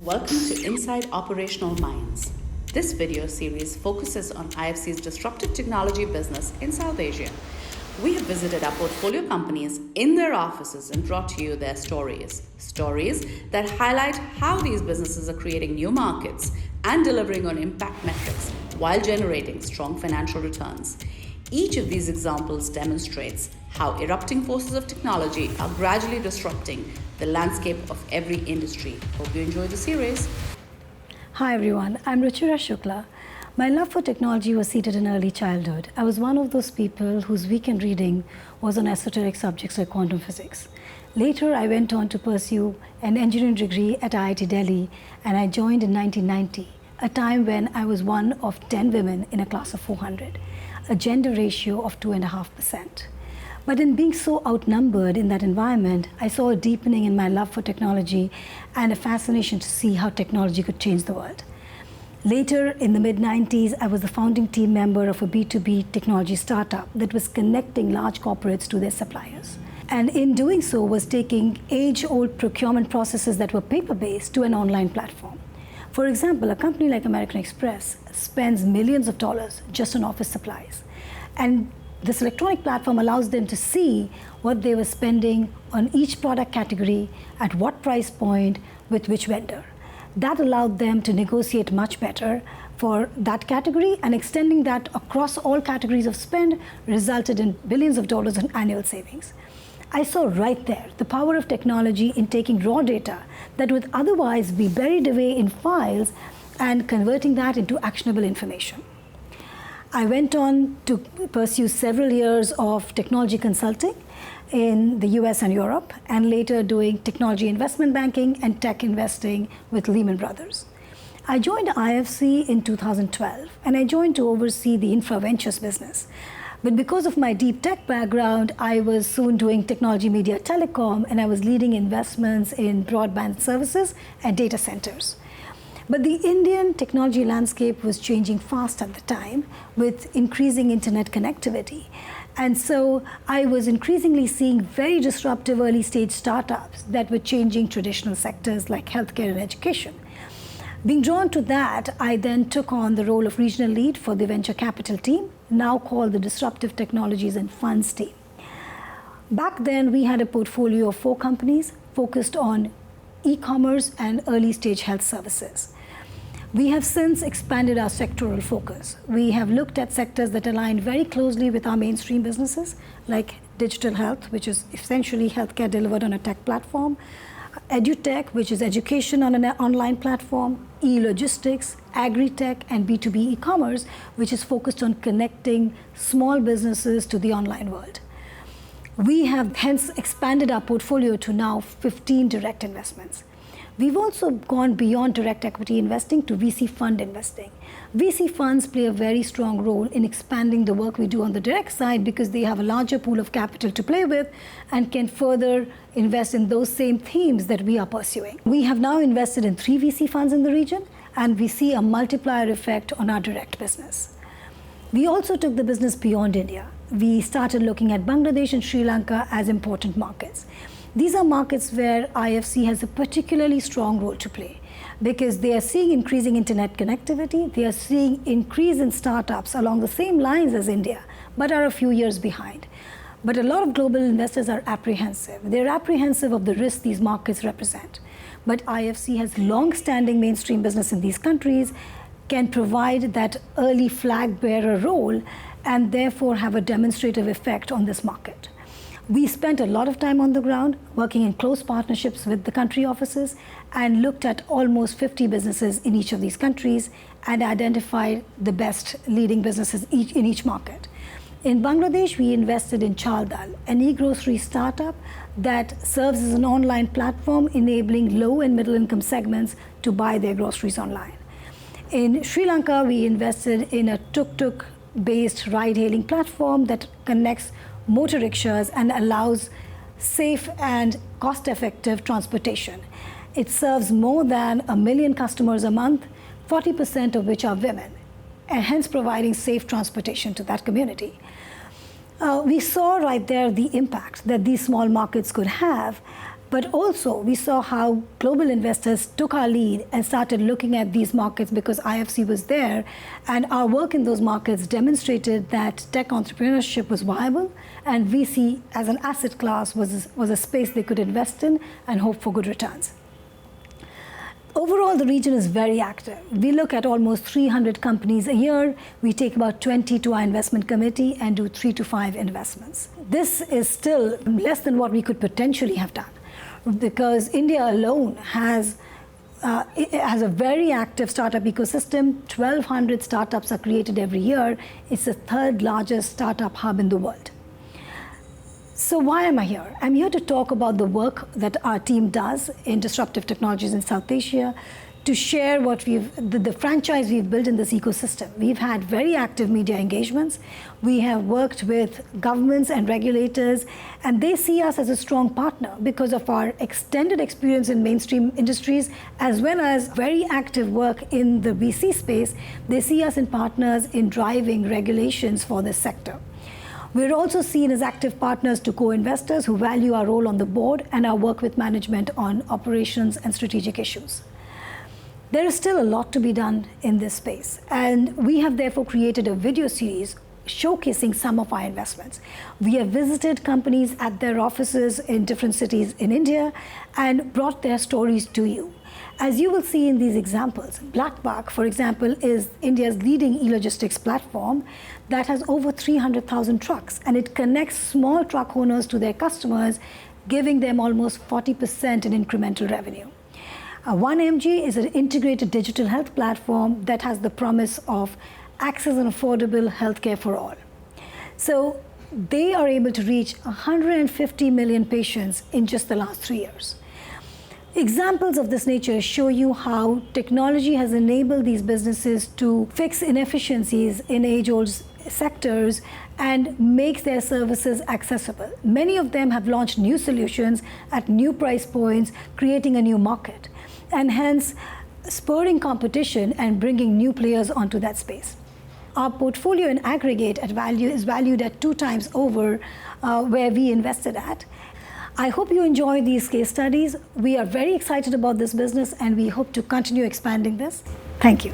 Welcome to Inside Operational Minds. This video series focuses on IFC's disruptive technology business in South Asia. We have visited our portfolio companies in their offices and brought to you their stories. Stories that highlight how these businesses are creating new markets and delivering on impact metrics while generating strong financial returns. Each of these examples demonstrates how erupting forces of technology are gradually disrupting the landscape of every industry. Hope you enjoy the series. Hi everyone, I'm Ruchira. My love for technology was seated in early childhood. I was one of those people whose weekend reading was on esoteric subjects like quantum physics. Later, I went on to pursue an engineering degree at IIT Delhi, and I joined in 1990, a time when I was one of 10 women in a class of 400, a gender ratio of 2.5%. But in being so outnumbered in that environment, I saw a deepening in my love for technology and a fascination to see how technology could change the world. Later, in the mid-90s, I was the founding team member of a B2B technology startup that was connecting large corporates to their suppliers. And in doing so, was taking age-old procurement processes that were paper-based to an online platform. For example, a company like American Express spends millions of dollars just on office supplies. And this electronic platform allows them to see what they were spending on each product category, at what price point, with which vendor. That allowed them to negotiate much better for that category, and extending that across all categories of spend resulted in billions of dollars in annual savings. I saw right there the power of technology in taking raw data that would otherwise be buried away in files and converting that into actionable information. I went on to pursue several years of technology consulting in the US and Europe, and later doing technology investment banking and tech investing with Lehman Brothers. I joined IFC in 2012, and I joined to oversee the infra ventures business. But because of my deep tech background, I was soon doing technology, media, telecom, and I was leading investments in broadband services and data centers. But the Indian technology landscape was changing fast at the time with increasing internet connectivity. And so I was increasingly seeing very disruptive early stage startups that were changing traditional sectors like healthcare and education. Being drawn to that, I then took on the role of regional lead for the venture capital team, now called the Disruptive Technologies and Funds team. Back then, we had a portfolio of 4 companies focused on e-commerce and early stage health services. We have since expanded our sectoral focus. We have looked at sectors that align very closely with our mainstream businesses, like digital health, which is essentially healthcare delivered on a tech platform, edutech, which is education on an online platform, e-logistics, agri-tech, and B2B e-commerce, which is focused on connecting small businesses to the online world. We have hence expanded our portfolio to now 15 direct investments. We've also gone beyond direct equity investing to VC fund investing. VC funds play a very strong role in expanding the work we do on the direct side because they have a larger pool of capital to play with and can further invest in those same themes that we are pursuing. We have now invested in 3 VC funds in the region, and we see a multiplier effect on our direct business. We also took the business beyond India. We started looking at Bangladesh and Sri Lanka as important markets. These are markets where IFC has a particularly strong role to play because they are seeing increasing internet connectivity, they are seeing increase in startups along the same lines as India, but are a few years behind. But a lot of global investors are apprehensive. They're apprehensive of the risks these markets represent. But IFC has long-standing mainstream business in these countries, can provide that early flag bearer role, and therefore have a demonstrative effect on this market. We spent a lot of time on the ground, working in close partnerships with the country offices, and looked at almost 50 businesses in each of these countries and identified the best leading businesses in each market. In Bangladesh, we invested in Chaldal, an e-grocery startup that serves as an online platform enabling low and middle income segments to buy their groceries online. In Sri Lanka, we invested in a tuk-tuk-based ride-hailing platform that connects motor rickshaws and allows safe and cost-effective transportation. It serves more than 1 million customers a month, 40% of which are women, and hence providing safe transportation to that community. We saw right there the impact that these small markets could have But also, we saw how global investors took our lead and started looking at these markets because IFC was there. And our work in those markets demonstrated that tech entrepreneurship was viable, and VC as an asset class was a space they could invest in and hope for good returns. Overall, the region is very active. We look at almost 300 companies a year. We take about 20 to our investment committee and do 3 to 5 investments. This is still less than what we could potentially have done, because India alone has a very active startup ecosystem. 1,200 startups are created every year. It's the 3rd largest startup hub in the world. So why am I here? I'm here to talk about the work that our team does in disruptive technologies in South Asia, to share what the franchise we've built in this ecosystem. We've had very active media engagements. We have worked with governments and regulators, and they see us as a strong partner because of our extended experience in mainstream industries, as well as very active work in the VC space. They see us as partners in driving regulations for this sector. We're also seen as active partners to co-investors who value our role on the board and our work with management on operations and strategic issues. There is still a lot to be done in this space, and we have therefore created a video series showcasing some of our investments. We have visited companies at their offices in different cities in India and brought their stories to you. As you will see in these examples, BlackBuck, for example, is India's leading e-logistics platform that has over 300,000 trucks, and it connects small truck owners to their customers, giving them almost 40% in incremental revenue. 1MG is an integrated digital health platform that has the promise of access and affordable healthcare for all. So they are able to reach 150 million patients in just the last 3 years. Examples of this nature show you how technology has enabled these businesses to fix inefficiencies in age-old sectors and make their services accessible. Many of them have launched new solutions at new price points, creating a new market, and hence spurring competition and bringing new players onto that space. Our portfolio in aggregate is valued at 2 times over where we invested at. I hope you enjoy these case studies. We are very excited about this business, and we hope to continue expanding this. Thank you.